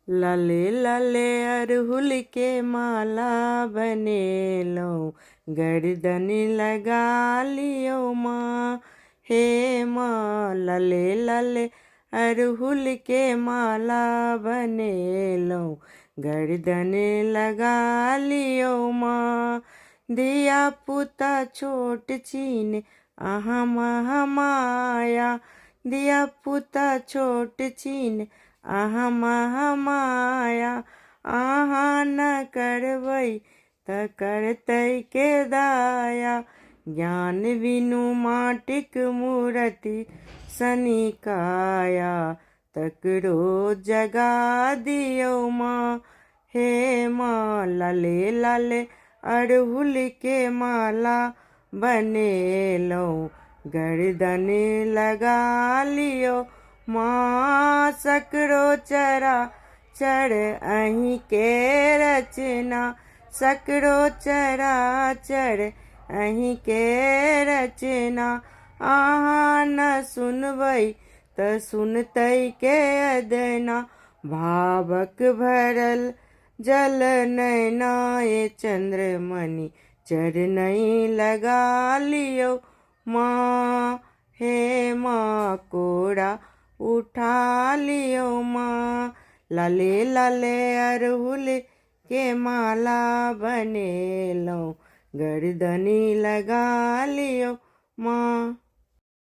लाले लाले अरहुल के माला बनेलो, गर्दन लगा लियो माँ। हे माँ लाले लाले अरहुल के माला बनेलो, गर्दन लगा लियो माँ। दिया पुता छोट छीन आहा महामाया, दिया पुता छोट छीन आहा महामाया। आहा न करबै त करतै के दाया, ज्ञान बिनु माटिक मूरति सनी काया। तकरो जगा दियो माँ। हे माँ लाले लाले अड़हुल के माला बनेलो, गर्दन लगा लियो माँ। सकरो चरा चर अहीं के रचना, सकरो चरा चर अहीं के रचना। आहा न सुनबै त सुनतै के अदना, भावक भरल जल नैना ये चंद्रमणि चरनई लगा लियो माँ। हे माँ कोड़ा उठा लियो माँ। लाले लाले अरहुल के माला बनेलो, गर्दनी लगा लियो माँ।